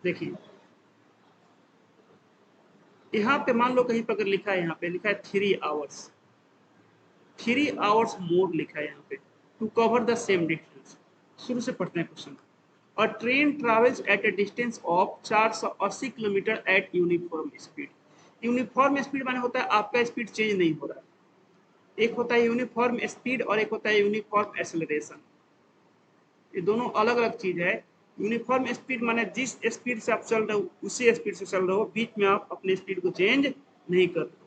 देखिए यहाँ पे मान लो कहीं पर अगर लिखा है, यहाँ पे लिखा है 3 आवर्स, 3 आवर्स मोर लिखा है यहाँ पे, to cover the same distance. शुरू से पढ़ते हैं क्वेश्चन। और train travels at a distance of 480 kilometre at uniform speed. Uniform speed माने होता है आपका स्पीड चेंज नहीं हो रहा है। एक होता है यूनिफॉर्म स्पीड और एक होता है यूनिफॉर्म एक्सेलरेशन। ये दोनों अलग अलग चीज है। यूनिफॉर्म स्पीड माने जिस स्पीड से आप चल रहे हो उसी स्पीड से चल रहे हो, बीच में आप अपने स्पीड को चेंज नहीं कर रहे।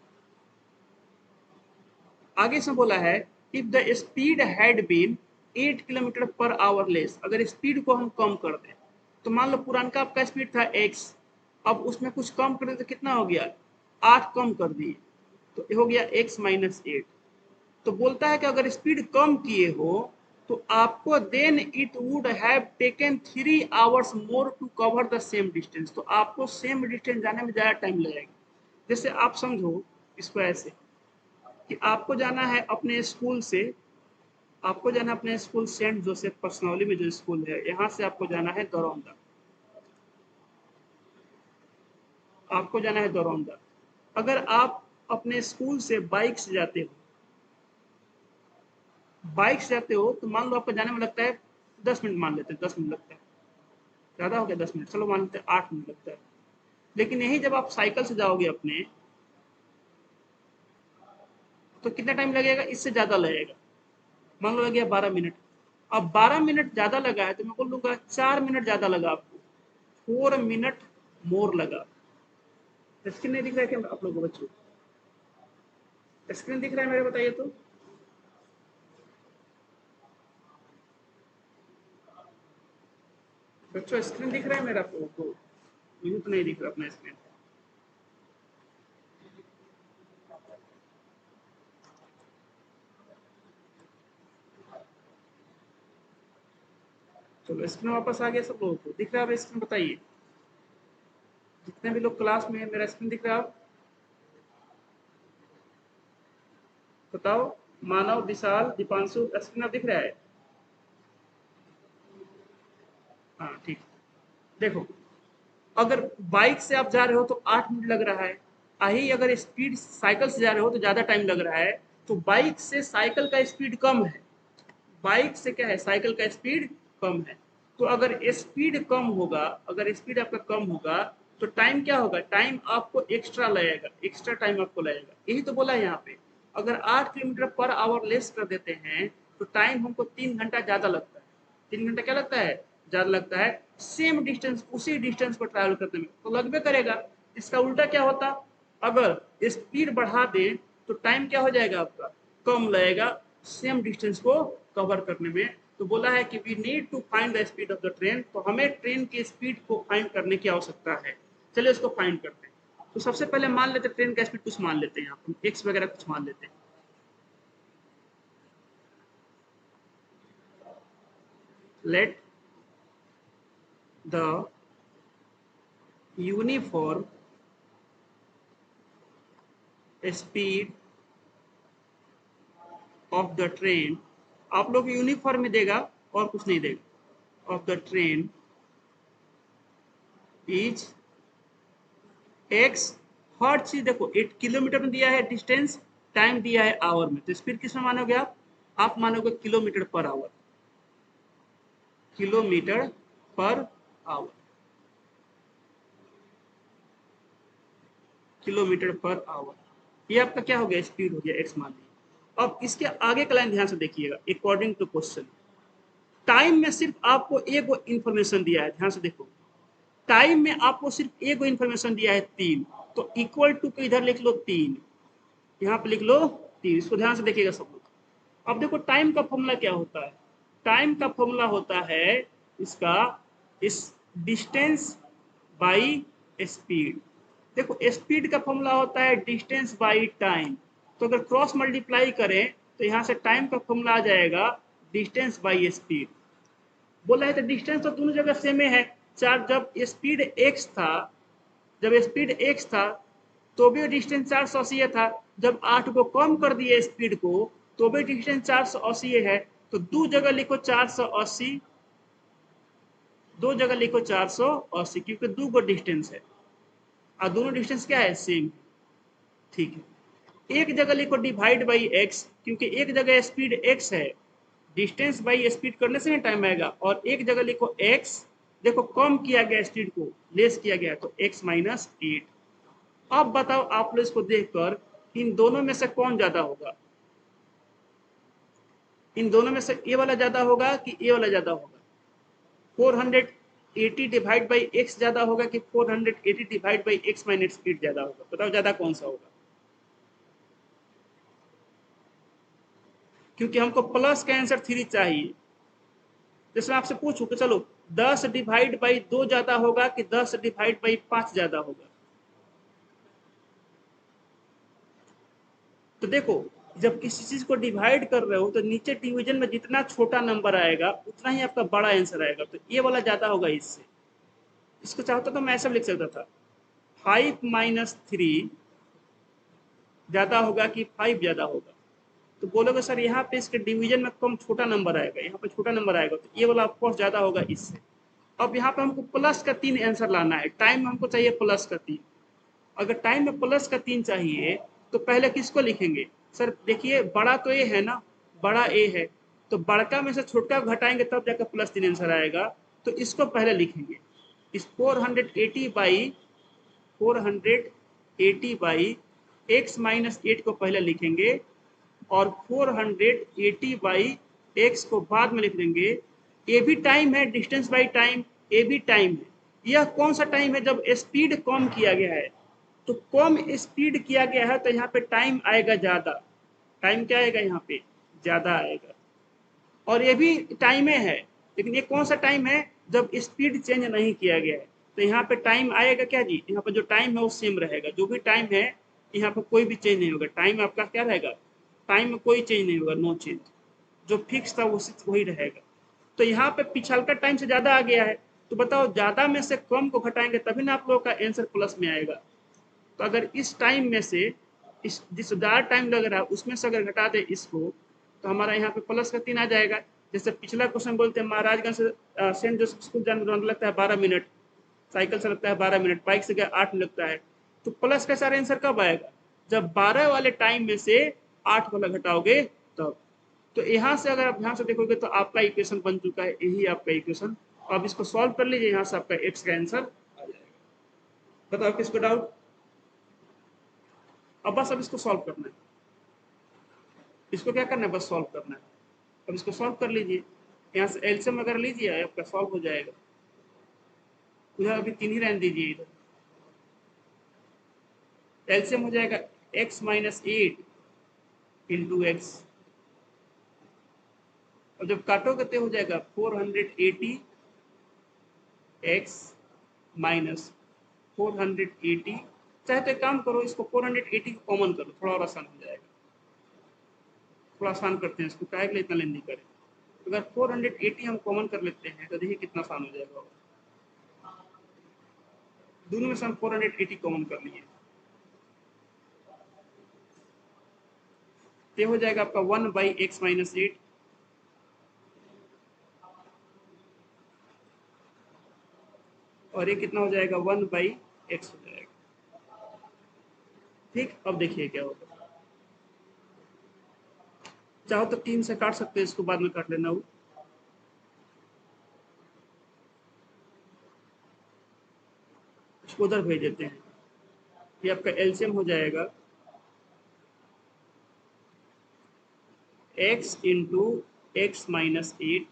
आगे से बोला है if the speed had been 8 kilometre per hour less, अगर स्पीड को हम कम कर दें तो मान लो पुरानका आपका स्पीड था x, अब उसमें कुछ कम कर दे तो कितना हो गया, 8 कम कर दिए तो ये हो गया x माइनस 8। तो बोलता है कि अगर स्पीड कम किए हो तो आपको then it would have taken 3 hours more to cover the same distance, तो आपको सेम डिस्टेंस जाने में ज़्यादा टाइम लगेगा। जैसे आप समझो इसको ऐसे कि आपको जाना है अपने स्कूल से, आपको जाना है अपने स्कूल सेंट जोसेफ परसनौली में जो स्कूल है, यहाँ से आपको जाना है दरौंदा, आपको जाना है दरौंदा। अगर आप अपने स्कूल से बाइक से जाते हो, बाइक से जाते हो तो मान लो आपको जाने में लगता है 10 मिनट, मान लेते हैं 10 मिनट लगता है, ज़्यादा हो गया 10 मिनट, चलो मान लेते हैं 8 मिनट लगता है। लेकिन यही जब आप साइकिल से जाओगे अपने तो कितना टाइम लगेगा, इससे ज़्यादा लगेगा, मान लो लग गया 12 मिनट। अब 12 मिनट ज़्यादा लगा है तो मैं बोल दूंगा 4 मिनट ज़्यादा लगा आपको, 4 मिनट मोर लगा। स्क्रीन नहीं दिख रहा है क्या आप लोगों को बच्चों, स्क्रीन दिख रहा है मेरे, बताइए तो। बच्चों स्क्रीन दिख रहा है मेरा आपको तो, मुझे तो नहीं दिख रहा अपना स्क्रीन। चलो स्क्रीन वापस आ गया सब लोगों को, दिख रहा है स्क्रीन, बताइए जितने भी लोग क्लास में है मेरा स्क्रीन दिख रहा है, बताओ। मानव, विशाल, दीपांशु, स्क्रीन अब दिख रहा है? हाँ ठीक। देखो अगर बाइक से आप जा रहे हो तो 8 मिनट लग रहा है, आई अगर स्पीड साइकिल से जा रहे हो तो ज़्यादा टाइम लग रहा है। तो बाइक से साइकिल का स्पीड कम है, बाइक से क्या है साइकिल का स्पीड कम है। तो अगर स्पीड कम होगा, अगर स्पीड आपका कम होगा तो टाइम क्या होगा, टाइम आपको एक्स्ट्रा लगेगा, एक्स्ट्रा टाइम आपको लगेगा। यही तो बोला है यहाँ पे, अगर 8 किलोमीटर पर आवर लेस कर देते हैं तो टाइम हमको 3 घंटा ज़्यादा लगता है। 3 घंटा क्या लगता है, ज़्यादा लगता है। सेम डिस्टेंस, उसी डिस्टेंस पर ट्रैवल करने में तो लगभग करेगा। इसका उल्टा क्या होता, अगर स्पीड बढ़ा दें तो टाइम क्या हो जाएगा आपका, कम लगेगा सेम डिस्टेंस को कवर करने में। तो बोला है कि we need to find the speed of the train, तो हमें ट्रेन की स्पीड को फाइंड करने की आवश्यकता है। चलिए इसको फाइंड करते हैं। तो सबसे पहले मान लेते हैं ट्रेन का स्पीड कुछ मान लेते हैं, यहाँ पर एक्स वगैरह कुछ मान लेते हैं। Let the uniform speed of the train, आप लोग यूनिफॉर्म में देगा और कुछ नहीं देगा, of the train is x. हर चीज देखो 8 किलोमीटर में दिया है डिस्टेंस, टाइम दिया है आवर में, तो स्पीड किस में मानोगे आप मानोगे kilometre per our, kilometre per our, kilometre per our. ये आपका क्या हो गया, स्पीड हो गया, एक्स मान लिया। अब इसके आगे का लाइन ध्यान से देखिएगा, अकॉर्डिंग टू क्वेश्चन। टाइम में सिर्फ आपको एक इन्फॉर्मेशन दिया है, ध्यान से देखो। टाइम में आपको सिर्फ एक इन्फॉर्मेशन दिया है 3, तो इक्वल टू को इधर लिख लो 3, यहाँ पे लिख लो 3। इसको ध्यान से देखिएगा सब लोग। अब देखो टाइम का फॉर्मूला क्या होता है, टाइम का फॉर्मूला होता है इसका, इस डिस्टेंस बाई स्पीड। देखो स्पीड का फॉर्मूला होता है डिस्टेंस बाई टाइम, तो अगर क्रॉस मल्टीप्लाई करें तो यहाँ से टाइम का फॉर्मूला आ जाएगा डिस्टेंस बाई स्पीड। बोला है तो डिस्टेंस तो दोनों जगह सेम है। चार जब स्पीड एक्स था, जब स्पीड एक्स था तो भी डिस्टेंस 480 था, जब 8 को कम कर दिए स्पीड को तो भी डिस्टेंस 480 है। तो दो जगह लिखो 480, दो जगह लिखो 480 क्योंकि दो गो डिस्टेंस है और दोनों डिस्टेंस क्या है, सेम। ठीक है, एक जगह लिखो डिवाइड बाई एक्स क्योंकि एक जगह स्पीड एक्स है, डिस्टेंस बाई स्पीड करने से टाइम आएगा। और एक जगह लिखो एक्स, देखो कम किया गया स्पीड को, लेस किया गया तो x माइनस 8। अब बताओ आप लोग इसको देखकर इन दोनों में से कौन ज्यादा होगा, इन दोनों में से ए वाला ज्यादा होगा कि ए वाला ज्यादा होगा? 480 डिवाइड बाई एक्स ज्यादा होगा कि 480 डिवाइड बाई एक्स माइनस 8 ज्यादा होगा? बताओ ज्यादा कौन सा होगा? क्योंकि हमको प्लस का आंसर 3 चाहिए। जैसे मैं आपसे पूछूं कि चलो 10 डिवाइड बाई 2 ज्यादा होगा कि 10 डिवाइड बाई 5 ज्यादा होगा? तो देखो, जब किसी चीज को डिवाइड कर रहे हो तो नीचे डिवीजन में जितना छोटा नंबर आएगा उतना ही आपका बड़ा आंसर आएगा, तो ये वाला ज्यादा होगा इससे। इसको चाहता तो मैं ऐसा लिख सकता था, 5 माइनस 3 ज्यादा होगा कि 5 ज्यादा होगा? तो बोलोगे सर यहाँ पे इसके डिवीजन में कम छोटा नंबर आएगा, यहाँ पे छोटा नंबर आएगा, तो ये वाला ऑफकोर्स ज्यादा होगा इससे। अब यहाँ पे हमको प्लस का 3 आंसर लाना है, टाइम में हमको चाहिए प्लस का 3। अगर टाइम में प्लस का 3 चाहिए तो पहले किसको लिखेंगे? सर देखिए, बड़ा तो ए है ना, बड़ा ए है, तो बड़का में से छोटका घटाएंगे तब जाकर प्लस 3 आंसर आएगा। तो इसको पहले लिखेंगे, इस 480 बाई एक्स माइनस 8 को पहले लिखेंगे और 480 बाई एक्स को बाद में लिख देंगे। ए भी टाइम है, डिस्टेंस बाई टाइम, ए भी टाइम है। यह कौन सा टाइम है? जब स्पीड कम किया गया है, तो कम स्पीड किया गया है तो यहाँ पे टाइम आएगा ज्यादा। टाइम क्या आएगा यहाँ पे? ज्यादा आएगा। और ये भी टाइम है, लेकिन ये कौन सा टाइम है? जब स्पीड चेंज नहीं किया गया है, तो यहाँ पे टाइम आएगा क्या जी? यहाँ पे जो टाइम है वो सेम रहेगा, जो भी टाइम है यहाँ पे कोई भी चेंज नहीं होगा। टाइम आपका क्या रहेगा? टाइम में कोई चेंज नहीं होगा, नो चेंज। जो फिक्स था वही रहेगा। तो यहाँ पे पिछल का टाइम से ज्यादा आ गया है, तो बताओ ज्यादा में से कम को घटाएंगे तभी ना आप लोगों का आंसर प्लस में आएगा। तो अगर इस टाइम में से इस जिस ज़्यादा टाइम लग रहा है उसमें से अगर घटा दे इसको, तो हमारा यहाँ पे प्लस का 3 आ जाएगा। जैसे पिछला क्वेश्चन बोलते हैं महाराजगंज से सेंट जोसेफ स्कूल जाने में लगता है 12 मिनट, साइकिल से लगता है 12 मिनट, बाइक से गया 8 मिनट लगता है। तो प्लस का सारा आंसर कब आएगा? जब 12 वाले टाइम में से 8 वाला घटाओगे तब। तो यहाँ से अगर आप ध्यान से देखोगे तो आपका इक्वेशन बन चुका है, यही आपका इक्वेशन। अब इसको सॉल्व कर लीजिए, यहाँ से आपका एक्स का आंसर आ जाएगा। बताओ किसको डाउट? अब बस अब इसको सॉल्व करना है, इसको क्या करना है? बस सॉल्व करना है। अब इसको सॉल्व कर लीजिए, यहाँ से एलसीएम अगर लीजिए आपका सॉल्व हो जाएगा। उधर अभी 3 ही रहने दीजिए, इधर एलसीएम हो जाएगा x माइनस 8 इंटू एक्स। और जब काटोगे तो हो जाएगा 480 x माइनस 480। चाहे तो एक काम करो, इसको 480 को कॉमन करो, थोड़ा और आसान हो जाएगा। थोड़ा आसान करते हैं इसको, काहे के लिए इतना लेंदी करें। अगर 480 हम कॉमन कर लेते हैं तो देखिए कितना आसान हो जाएगा। दोनों में से हम 480 कॉमन कर लिए, ये हो जाएगा आपका 1 बाई एक्स माइनस 8। और ये कितना हो जाएगा? 1 बाई एक्स हो जाएगा। ठीक, अब देखिए क्या होगा। चाहो तो 3 से काट सकते हैं, इसको बाद में काट लेना। वो इसको उधर भेज देते हैं, ये आपका एलसीएम हो जाएगा x इंटू एक्स माइनस 8।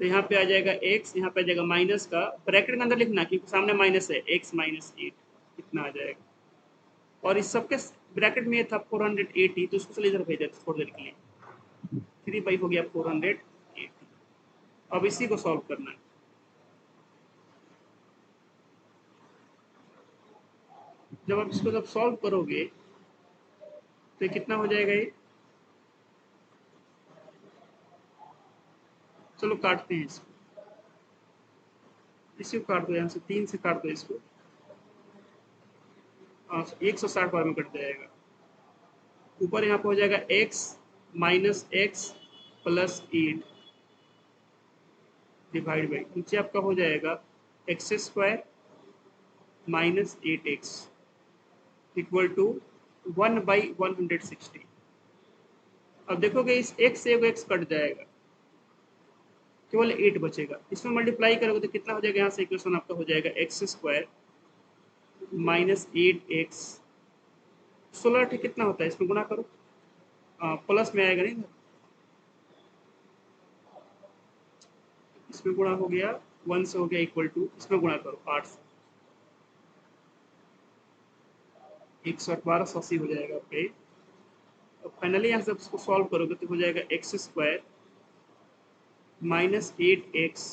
तो यहाँ पे आ जाएगा x, यहाँ पे आ जाएगा माइनस का, ब्रैकेट के अंदर लिखना क्योंकि सामने माइनस है, x माइनस 8 इतना आ जाएगा। और इस सबके ब्रैकेट में ये था 480, तो इसको चलिए इधर भेज देते थोड़ी देर के लिए। 3 बाई हो गया 480। अब इसी को सॉल्व करना है। जब आप इसको जब सॉल्व करोगे तो कितना हो जाएगा ये? चलो काटते हैं इसको, इसी को काट दो, यहाँ से 3 से काट दो इसको। 160 बार में कट जाएगा। ऊपर यहाँ पे हो जाएगा x minus x plus 8। Divide by नीचे आपका हो जाएगा x square minus 8x equal to 1/160। अब देखोगे इस x से एक x कट जाएगा, केवल 8 बचेगा। इसमें मल्टीप्लाई करोगे तो कितना हो जाएगा, यहाँ से इक्वेशन आपका हो जाएगा एक्स स्क्वायर माइनस 8x। 16 ठीक कितना होता है, इसमें गुणा करो, प्लस में आएगा नहीं, इसमें गुणा हो गया 1 से हो गया इक्वल टू, इसमें गुणा करो 8 से, 112 हो जाएगा आपके। अब फाइनली यहाँ से उसको सॉल्व करोगे तो हो जाएगा x square minus 8x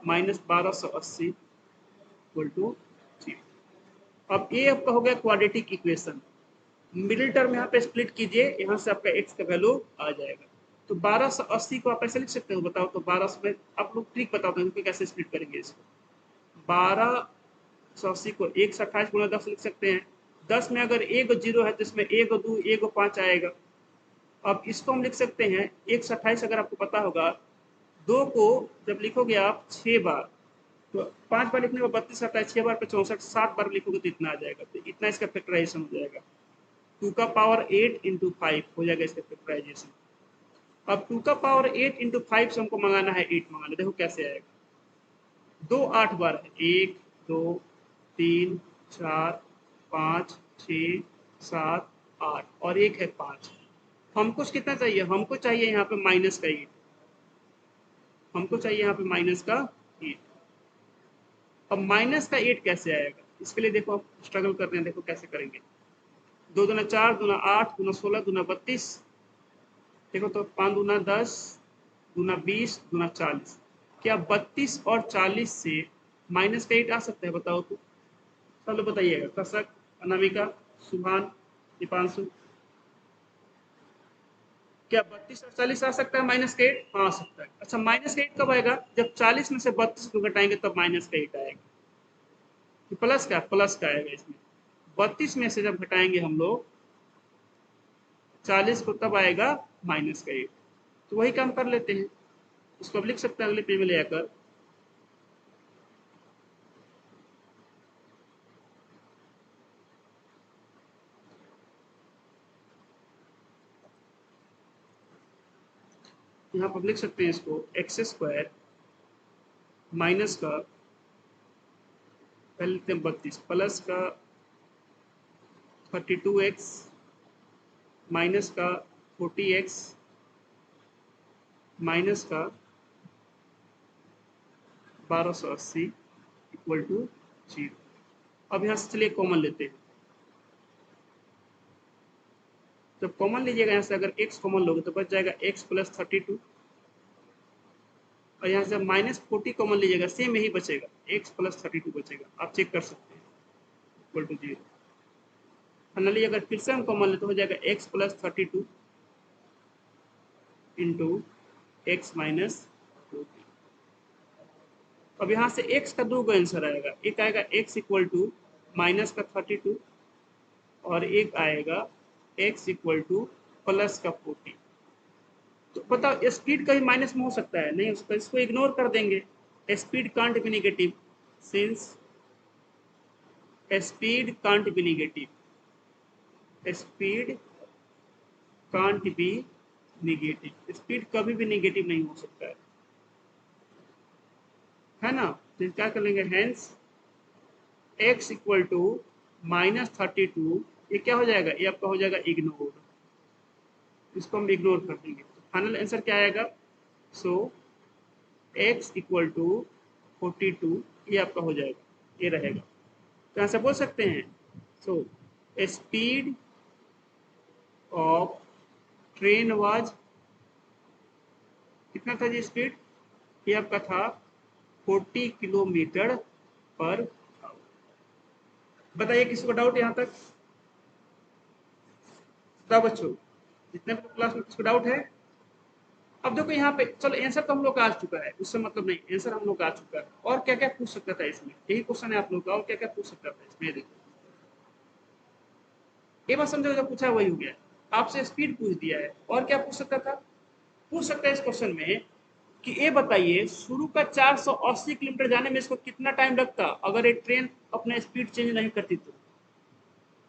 minus 1280 equal to 0। अब ये आपका हो गया क्वाड्रेटिक इक्वेशन। मिडिल टर्म यहाँ पे स्प्लिट कीजिए, यहाँ से आपका x का वैल्यू आ जाएगा। तो 1280 को आप ऐसे लिख सकते हो, बताओ तो 1200 में आप लोग ट्रिक बताओ तो कैसे स्प्लिट करेंगे इसको। 1280 को 1 से 28 गुणा 10 लिख सकते हैं। 10 में अगर एक जीरो है तो इसमें एक दो एक 5 आएगा। अब इसको हम लिख सकते हैं 1 से 28, अगर आपको पता होगा, 2 को जब लिखोगे आप 6 बार, तो 5 बार लिखने में 32 आता है, 6 बार पे 64, 7 बार लिखोगे तो इतना आ जाएगा। तो इतना इसका फैक्टराइजेशन हो जाएगा। 2 का पावर 8 इंटू 5 हो जाएगा इसका फैक्टराइजेशन। अब 2 का पावर 8 इंटू 5 से हमको मंगाना है 8 मंगाना, देखो कैसे आएगा। 2 8 बार है, 1 2 3 4 5 6 7 8 और एक है 5। हमको कितना चाहिए, हमको चाहिए यहाँ पे माइनस का 8, हमको चाहिए यहाँ पे माइनस का 8। अब माइनस का 8 कैसे आएगा, इसके लिए देखो आप स्ट्रगल कर रहे हैं, देखो कैसे करेंगे। 2 दूना 4 दूना 8 दूना 16 दूना 32, देखो तो 5 दूना 10 दूना 20 दूना 40। क्या 32 और 40 से माइनस का 8 आ सकता है, बताओ तो। सब लोग बताइएगा, कसक, अनामिका, सुभान, दीपांशु। क्या 32 और 40 आ सकता है माइनस का 8? हाँ आ सकता है। अच्छा माइनस का 8 कब आएगा, जब 40 में से 32 को घटाएंगे तब माइनस का 8 आएगा। प्लस का आएगा इसमें। 32 में से जब घटाएंगे हम लोग 40 को, तब आएगा माइनस का 8। तो वही काम कर लेते हैं, इसको अब लिख सकते हैं अगले पेज में ले आकर। यहाँ पर लिख सकते हैं इसको एक्स स्क्वायर माइनस का, पहले लिखते हैं 32, प्लस का 32x माइनस का 40x माइनस का 1280 इक्वल टू 0। अब यहाँ से चलिए कॉमन लेते हैं। जब कॉमन लीजिएगा यहाँ से, अगर x कॉमन लोगे तो बच जाएगा x प्लस 32, और यहाँ से माइनस 40 कॉमन लीजिएगा, सेम यही बचेगा, x प्लस 32 बचेगा, आप चेक कर सकते हैं, इक्वल टू 0। फाइनली अगर फिर से हम कॉमन लेते हो जाएगा x plus 32 into x minus 40। अब यहाँ से x का दो आंसर आएगा, एक आएगा x इक्वल टू माइनस का 32 और एक आएगा x इक्वल टू प्लस का 40। तो बताओ स्पीड कहीं माइनस में हो सकता है, नहीं हो सकता, इसको इग्नोर कर देंगे। Speed can't be negative, since speed can't be negative, speed can't be negative, speed कभी भी निगेटिव नहीं हो सकता है ना। तो क्या कर लेंगे, hence x equal to minus 32, ये क्या हो जाएगा, ये आपका हो जाएगा इग्नोर, इसको हम इग्नोर कर देंगे। तो फाइनल आंसर क्या आएगा, सो x इक्वल टू 42, ये आपका हो जाएगा, ये रहेगा। तो यहाँ से बोल सकते हैं, so speed of train was, कितना था जी स्पीड, ये आपका था 40 किलोमीटर पर आवर। बताइए किसी को डाउट यहाँ तक, बताओ बच्चों, जितने क्लास में किसको डाउट है। अब देखो यहाँ पे, चलो आंसर तो हम लोग का आ चुका है, उससे मतलब नहीं, आंसर हम लोग का आ चुका है। और क्या क्या पूछ सकता था इसमें, यही क्वेश्चन है आप लोग का, और क्या क्या पूछ सकता था इसमें। देखो ये बात समझो, जो पूछा वही हो गया, आपसे स्पीड पूछ दिया है, और क्या पूछ सकता था, पूछ सकता है इस क्वेश्चन में कि ये बताइए शुरू का 480 किलोमीटर जाने में इसको कितना टाइम लगता अगर ये ट्रेन अपना स्पीड चेंज नहीं करती तो।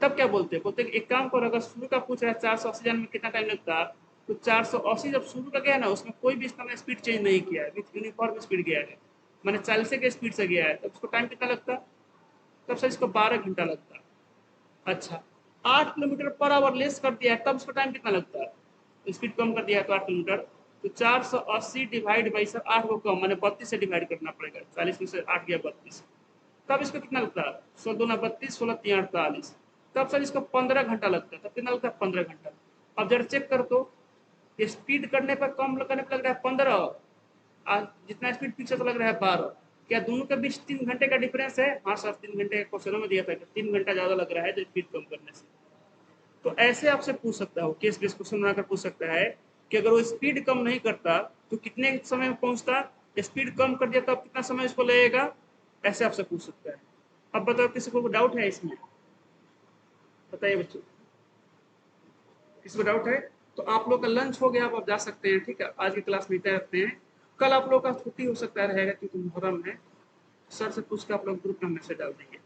तब क्या बोलते हैं, बोलते हैं एक काम करो, अगर शुरू का पूछ रहा है 480 जाने में कितना टाइम लगता, तो 480 जब शुरू का गया ना उसमें कोई भी इसका स्पीड चेंज नहीं किया है, विथ यूनिफॉर्म स्पीड गया है, मैंने 40 के स्पीड से गया है, तब इसको टाइम कितना लगता, तब सर इसको 12 घंटा लगता। अच्छा 8 किलोमीटर पर आवर लेस कर दिया है तब इसको टाइम कितना लगता है, स्पीड कम कर दिया है तो 8 किलोमीटर, तो 480 डिवाइड बाई सर 8 को कम मैंने 32 से डिवाइड करना पड़ेगा, 40 में से 8 गया 32, तब इसको कितना लगता है, 16 दूना 32, 16 तीन 48, तब सर इसको 15 घंटा लगता है, तब कितना लगता है 15 घंटा। अब जरा चेक कर तो स्पीड करने पर कम करने पर लग रहा है 15, जितना स्पीड पीछे तो लग रहा है 12, क्या दोनों के बीच 3 घंटे का डिफरेंस है, हाँ सर 3 घंटे क्वेश्चनों में दिया था 3 घंटा ज़्यादा लग रहा है जो स्पीड कम करने से। तो ऐसे आपसे पूछ सकता हो, केस बेस क्वेश्चन बनाकर पूछ सकता है कि अगर वो स्पीड कम नहीं करता तो कितने समय में पहुंचता, स्पीड कम कर दिया तो अब कितना समय इसको लगेगा, ऐसे आपसे पूछ सकता है। अब बताओ किसी को डाउट है इसमें, बताइए बच्चों, किसी को डाउट है तो आप लोग का लंच हो गया, आप जा सकते हैं, ठीक है, आज की क्लास में इतना रखते हैं, कल आप लोग का छुट्टी हो सकता है रहेगा क्योंकि मुहर्रम है, सर से पूछ के आप लोग ग्रुप में मैसेज डाल देंगे।